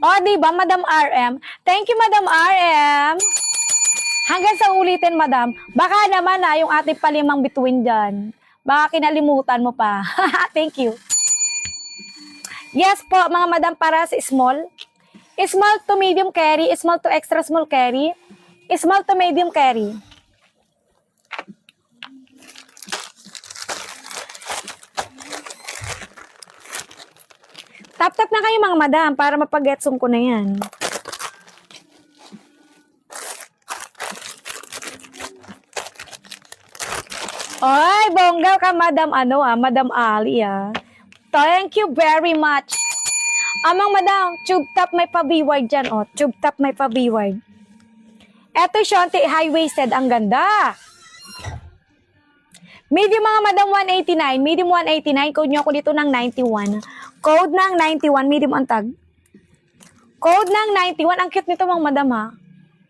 O, diba, Madam RM? Thank you, Madam RM. Hanggang sa ulitin, Madam. Baka naman yung ating palimang bituin dyan. Baka kinalimutan mo pa. Thank you. Yes po, mga Madam, para sa small. Small to medium carry, small to extra small carry, small to medium carry. Tap-tap na kayo mga Madam para mapag-getsong ko na yan. Oy, bongga ka Madam Madam Ali Thank you very much. Amang Madam, tube top may pa-B-wide dyan tube top may pa-B-wide. Eto Shanti, high-waisted, ang ganda. Medium mga Madam 189, medium 189, code nyo ako dito ng 91. Code ng 91, medium ang tag. Code ng 91, ang cute nito mga Madam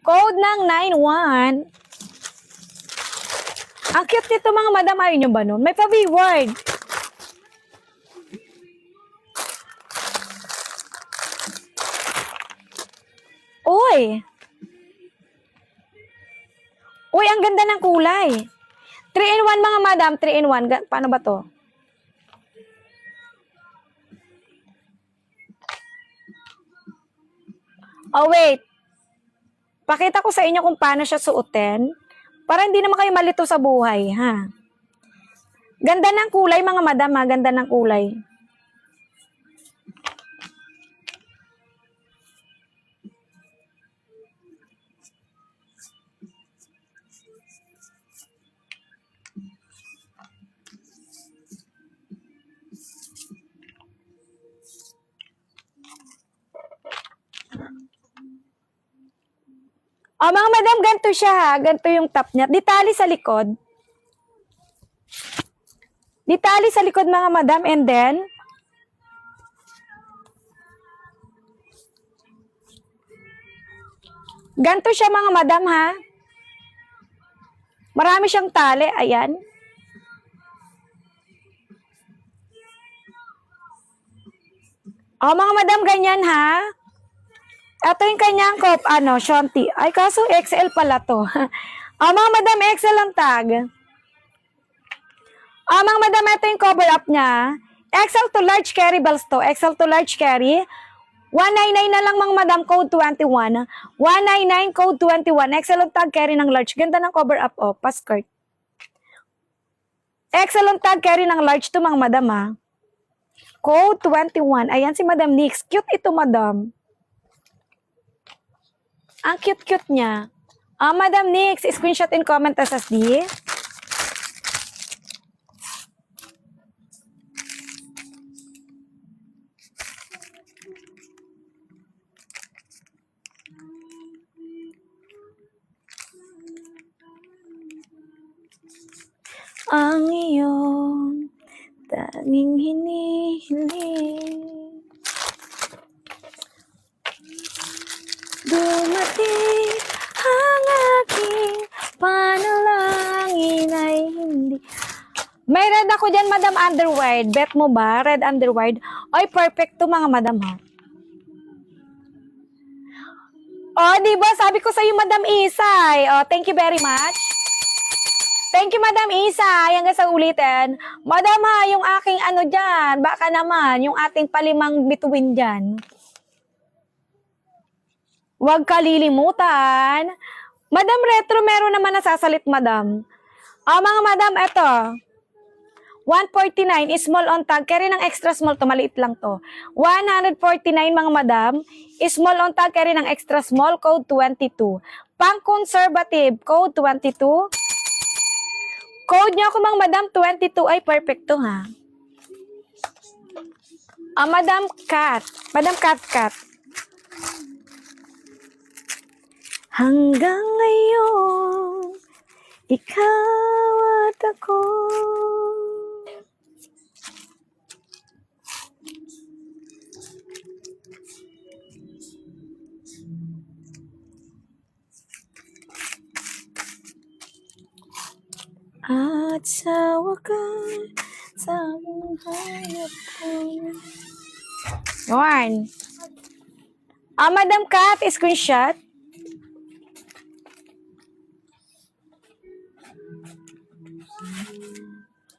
Code ng 91. Ang cute nito mga Madam, ayaw nyo ba nun? May pa-B-word. Uy! Uy, ang ganda ng kulay. 3-in-1 mga Madam, 3-in-1. Paano ba to? Oh, wait. Pakita ko sa inyo kung paano siya suotin. Para hindi naman kayo malito sa buhay, ha? Ganda ng kulay, mga Madam, Ganda ng kulay. Mga Madam, ganito siya Ganito yung top niya. Ditali sa likod. Ditali sa likod mga Madam. And then, ganito siya mga Madam Marami siyang tali. Ayan. Mga Madam, ganyan Ito yung kanyang cup, Shanti. Ay, kaso XL pala to. Mga Madam, XL ang tag. Mga Madam, ito yung cover up niya. XL to large carry balls to. XL to large carry. 199 na lang mga Madam, code 21. 199, code 21. XL ang tag carry ng large. Ganda ng cover up, pa-skirt. XL ang tag carry ng large to mga Madam, Code 21. Ayan si Madam Nix. Cute ito, Madam. Ang cute-cute niya. Madam Nix, screenshot in comment SSD. Ang iyong tanging hinihiling dumating ang aking panalangin ay hindi. May red ako dyan, Madam Underwear. Bet mo ba? Red Underwear. Oy, perfect to mga Madam diba? Sabi ko sa'yo, Madam Isay. Thank you very much. Thank you, Madam Isay. Hanggang sa ulitin. Madam yung aking dyan. Baka naman, yung ating palimang bituin dyan. Huwag kalilimutan. Madam Retro, meron naman nasasalit, Madam. Mga Madam, eto. 149, small on tag. Carry ng extra small to, maliit lang to. 149, mga Madam. Small on tag, carry ng extra small, code 22. Pang-conservative, code 22. Code niyo ako, mga Madam, 22. Ay, perfecto, Madam Cat. Madam Cat. Hanggang ngayon, ikaw at ako. At sa wakas, sa buhay ko. Yun. Madam Kat, screenshot.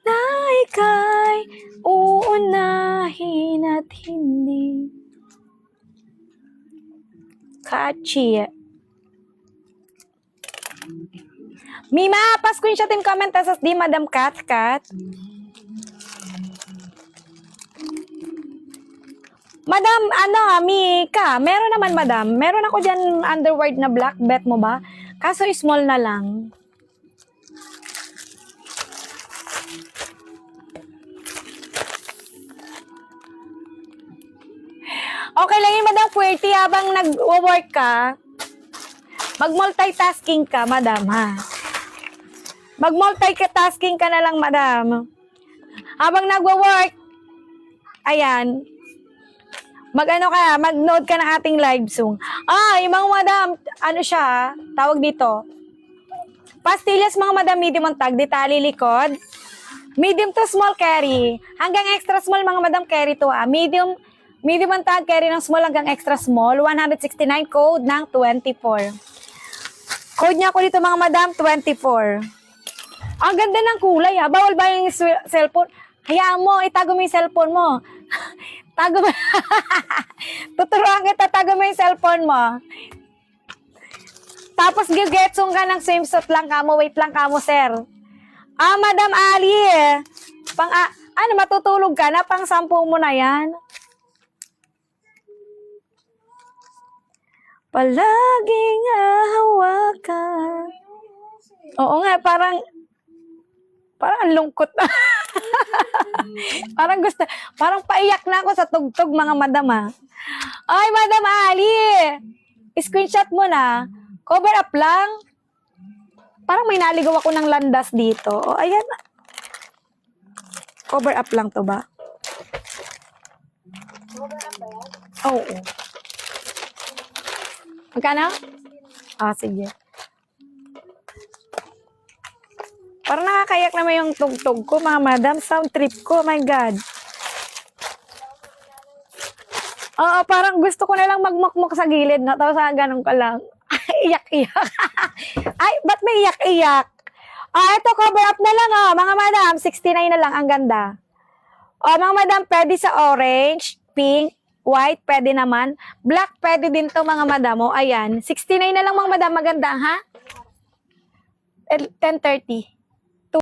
Na ika'y uunahin at hindi catchy. Mima, pa-screenshot yung comment sa di Madam Kat. Madam, Mika, meron naman madam. Meron ako dyan underwear na black, bet mo ba? Kaso small na lang. Okay lang yun, Madam Puerti, habang nag-work ka, mag-multitasking ka, Madam, ha? Mag-multitasking ka na lang, Madam. Habang nag-work, ayan, mag-note ka ng ating live Zoom. Yung mga Madam, tawag dito, pastillas mga Madam, medium ang tag, detali likod, medium to small carry, hanggang extra small mga Madam carry to, medium ang tag, carry ng small hanggang extra small, 169 code ng 24. Code niya ko dito mga Madam, 24. Ang ganda ng kulay ha. Bawal ba yung cellphone? Hayaan mo, itago mo yung cellphone mo. Tago mo. Tuturuan kita, tago mo yung cellphone mo. Tapos gigetsong ka ng swimsuit lang kamo, wait lang kamo, sir. Madam Ali, matutulog ka na, pang 10 mo na yan. Palaging hawakan. Oo nga, parang ang lungkot na. parang paiyak na ako sa tugtog mga madam ha. Ay, Madam Ali, screenshot mo na. Cover up lang. Parang may naligaw ako ng landas dito. Ayan. Cover up lang to ba? Cover up ba yan? Oo. Magkano? Sige. Parang nakakayak naman yung tugtog ko, mga madam. Sound trip ko, oh my God. Parang gusto ko na lang magmukmuk sa gilid, no? Tapos ganun ka lang. Iyak-iyak. Ay, ba't may iyak-iyak? Ito, cover up na lang, mga madam. 69 na lang, ang ganda. Mga madam, pwede sa orange, pink, white, pwede naman. Black, pwede din to mga madam. Ayan. 69 na lang mga madam. Maganda, ha? 10:30.